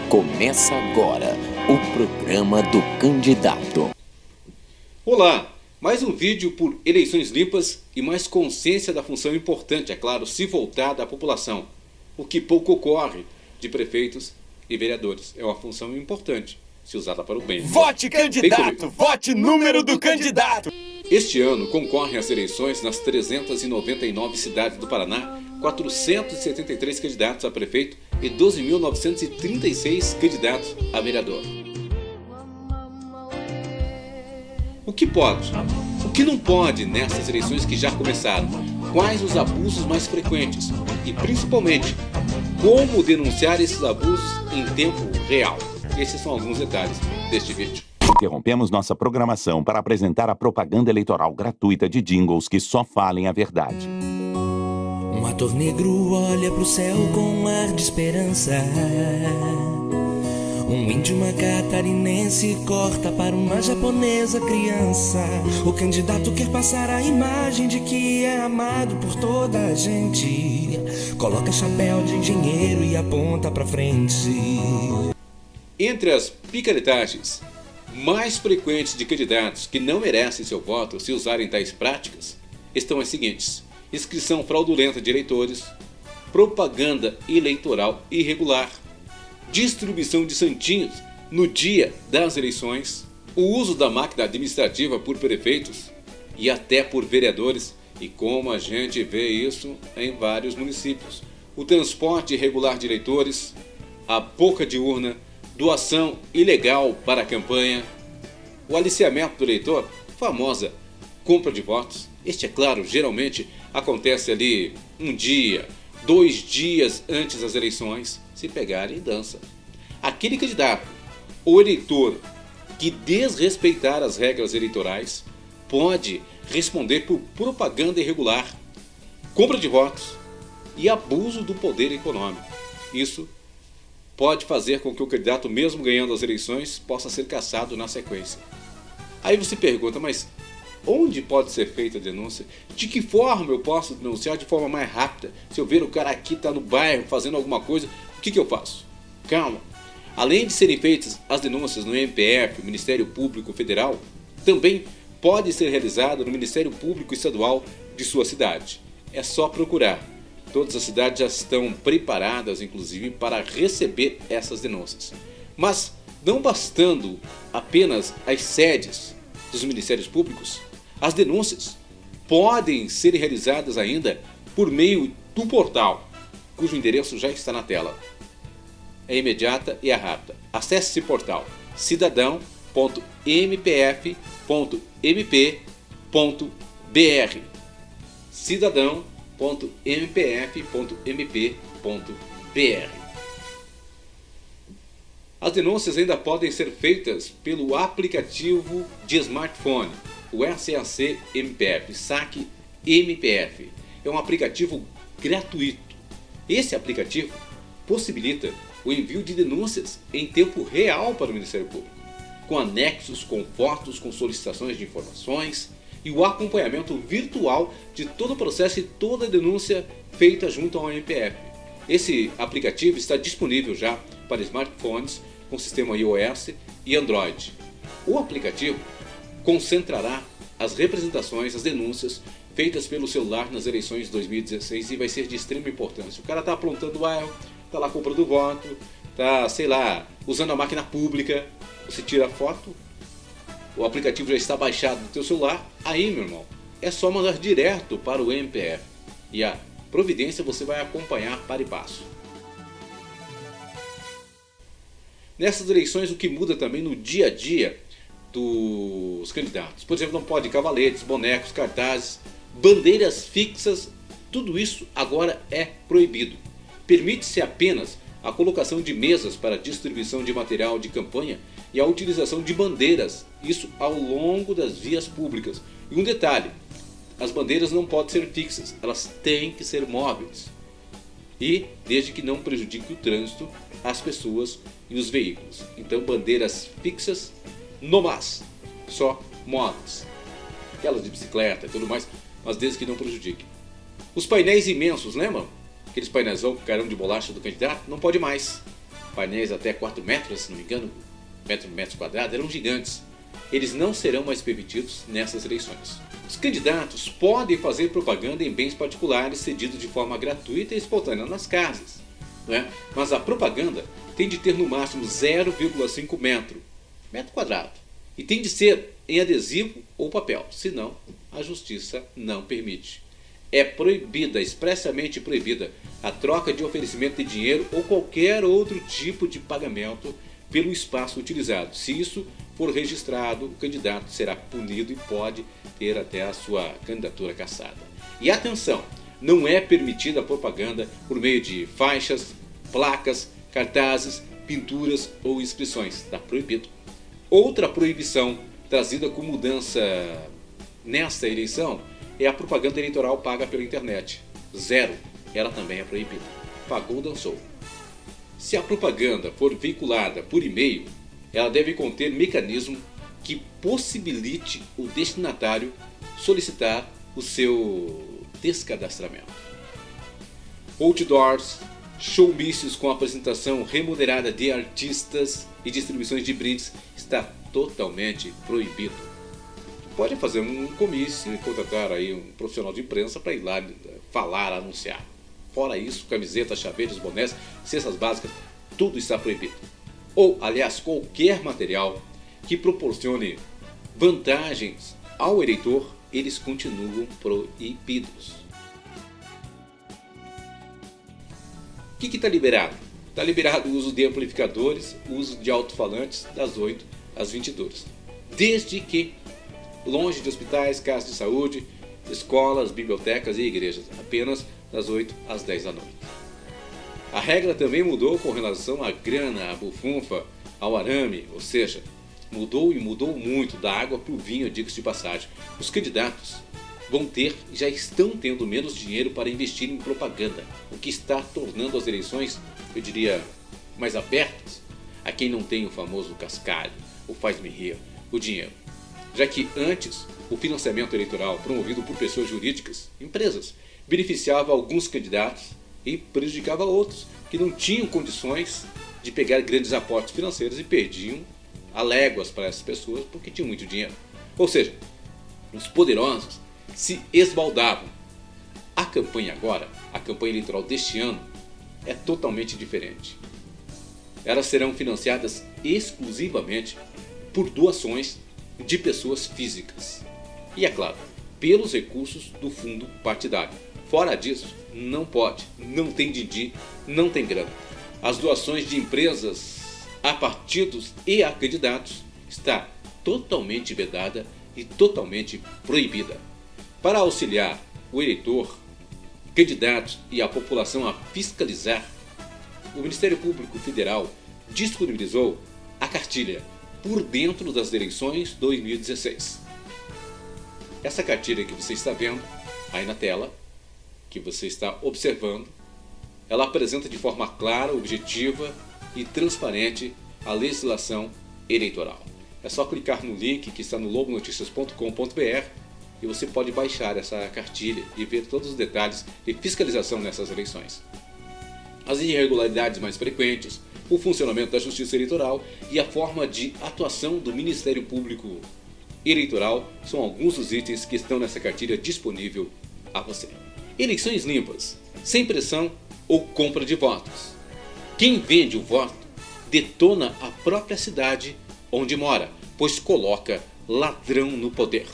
Começa agora o programa do candidato. Olá, mais um vídeo por eleições limpas e mais consciência da função importante, é claro, se voltada à população. O que pouco ocorre de prefeitos e vereadores. É uma função importante, se usada para o bem. Vote candidato! Vote número do candidato! Este ano concorrem às eleições nas 399 cidades do Paraná, 473 candidatos a prefeito e 12.936 candidatos a vereador. O que pode? O que não pode nessas eleições que já começaram? Quais os abusos mais frequentes? E principalmente, como denunciar esses abusos em tempo real? Esses são alguns detalhes deste vídeo. Interrompemos nossa programação para apresentar a propaganda eleitoral gratuita de jingles que só falem a verdade. Um ator negro olha pro céu com um ar de esperança. Um índio, uma catarinense corta para uma japonesa criança. O candidato quer passar a imagem de que é amado por toda a gente. Coloca chapéu de engenheiro e aponta pra frente. Entre as picaretagens mais frequentes de candidatos que não merecem seu voto se usarem tais práticas estão as seguintes: inscrição fraudulenta de eleitores, propaganda eleitoral irregular, distribuição de santinhos no dia das eleições, o uso da máquina administrativa por prefeitos e até por vereadores, e como a gente vê isso em vários municípios, o transporte irregular de eleitores, a boca de urna, doação ilegal para a campanha, o aliciamento do eleitor, famosa compra de votos. Este, é claro, geralmente acontece ali um dia, 2 dias antes das eleições, se pegarem dança. Aquele candidato ou eleitor que desrespeitar as regras eleitorais pode responder por propaganda irregular, compra de votos e abuso do poder econômico. Isso pode fazer com que o candidato, mesmo ganhando as eleições, possa ser cassado na sequência. Aí você pergunta, mas onde pode ser feita a denúncia? De que forma eu posso denunciar de forma mais rápida? Se eu ver o cara aqui está no bairro fazendo alguma coisa, o que eu faço? Calma. Além de serem feitas as denúncias no MPF, Ministério Público Federal, também pode ser realizada no Ministério Público Estadual de sua cidade. É só procurar. Todas as cidades já estão preparadas, inclusive, para receber essas denúncias. Mas, não bastando apenas as sedes dos Ministérios Públicos, as denúncias podem ser realizadas ainda por meio do portal, cujo endereço já está na tela. É imediata e é rápida. Acesse esse portal: cidadão.mpf.mp.br cidadão.mpf.mp.br. As denúncias ainda podem ser feitas pelo aplicativo de smartphone, o SAC MPF, SAC MPF. É um aplicativo gratuito. Esse aplicativo possibilita o envio de denúncias em tempo real para o Ministério Público, com anexos, com fotos, com solicitações de informações e o acompanhamento virtual de todo o processo e toda a denúncia feita junto ao MPF. Esse aplicativo está disponível já para smartphones com sistema iOS e Android. O aplicativo concentrará as representações, as denúncias feitas pelo celular nas eleições de 2016 e vai ser de extrema importância. O cara está aprontando o erro, está lá comprando voto, está, sei lá, usando a máquina pública, você tira a foto, o aplicativo já está baixado no teu celular, aí, meu irmão, é só mandar direto para o MPF e a providência você vai acompanhar para e passo. Nessas eleições, o que muda também no dia a dia dos candidatos. Por exemplo, não pode cavaletes, bonecos, cartazes, bandeiras fixas, tudo isso agora é proibido. Permite-se apenas a colocação de mesas para distribuição de material de campanha e a utilização de bandeiras, isso ao longo das vias públicas. E um detalhe, as bandeiras não podem ser fixas, elas têm que ser móveis. E desde que não prejudique o trânsito, as pessoas e os veículos. Então, bandeiras fixas, no mais, só móveis. Aquela de bicicleta e tudo mais, mas desde que não prejudique. Os painéis imensos, lembram? aqueles painelzão com carão de bolacha do candidato, não pode mais. Painéis até 4 metros, se não me engano, metros quadrados, eram gigantes. Eles não serão mais permitidos nessas eleições. Os candidatos podem fazer propaganda em bens particulares cedidos de forma gratuita e espontânea nas casas, não é? Mas a propaganda tem de ter no máximo 0,5 metro quadrado. E tem de ser em adesivo ou papel, senão a justiça não permite. É proibida, expressamente proibida, a troca de oferecimento de dinheiro ou qualquer outro tipo de pagamento pelo espaço utilizado. Se isso for registrado, o candidato será punido e pode ter até a sua candidatura cassada. E atenção, não é permitida a propaganda por meio de faixas, placas, cartazes, pinturas ou inscrições. Está proibido. Outra proibição trazida com mudança nesta eleição é a propaganda eleitoral paga pela internet. 0. Ela também é proibida. Pagou, dançou. Se a propaganda for veiculada por e-mail, ela deve conter mecanismo que possibilite o destinatário solicitar o seu descadastramento. Outdoors, showmícios com apresentação remunerada de artistas e distribuições de brindes está totalmente proibido. Pode fazer um comício e contratar aí um profissional de imprensa para ir lá falar, anunciar. Fora isso, camisetas, chaveiros, bonés, cestas básicas, tudo está proibido. Ou, aliás, qualquer material que proporcione vantagens ao eleitor, eles continuam proibidos. O que está liberado? Está liberado o uso de amplificadores, o uso de alto-falantes das 8 às 22. Desde que longe de hospitais, casas de saúde, escolas, bibliotecas e igrejas, apenas das 8 às 10 da noite. A regra também mudou com relação à grana, à bufunfa, ao arame, ou seja, mudou e mudou muito da água para o vinho, diga-se de passagem. Os candidatos vão ter e já estão tendo menos dinheiro para investir em propaganda, o que está tornando as eleições, eu diria, mais abertas a quem não tem o famoso cascalho, o faz-me rir, o dinheiro. Já que antes o financiamento eleitoral promovido por pessoas jurídicas, empresas, beneficiava alguns candidatos e prejudicava outros que não tinham condições de pegar grandes aportes financeiros e perdiam a léguas para essas pessoas porque tinham muito dinheiro. Ou seja, os poderosos se esbaldavam. A campanha agora, a campanha eleitoral deste ano, é totalmente diferente. Elas serão financiadas exclusivamente por doações de pessoas físicas. E é claro, pelos recursos do fundo partidário. Fora disso, não pode, não tem din-din, não tem grana. As doações de empresas a partidos e a candidatos está totalmente vedada e totalmente proibida. Para auxiliar o eleitor, candidatos e a população a fiscalizar, o Ministério Público Federal disponibilizou a cartilha Por Dentro das Eleições 2016. Essa cartilha que você está vendo aí na tela, que você está observando, ela apresenta de forma clara, objetiva e transparente a legislação eleitoral. É só clicar no link que está no lobonoticias.com.br e você pode baixar essa cartilha e ver todos os detalhes de fiscalização nessas eleições. As irregularidades mais frequentes, o funcionamento da Justiça Eleitoral e a forma de atuação do Ministério Público Eleitoral são alguns dos itens que estão nessa cartilha disponível a você. Eleições limpas, sem pressão ou compra de votos. Quem vende o voto detona a própria cidade onde mora, pois coloca ladrão no poder.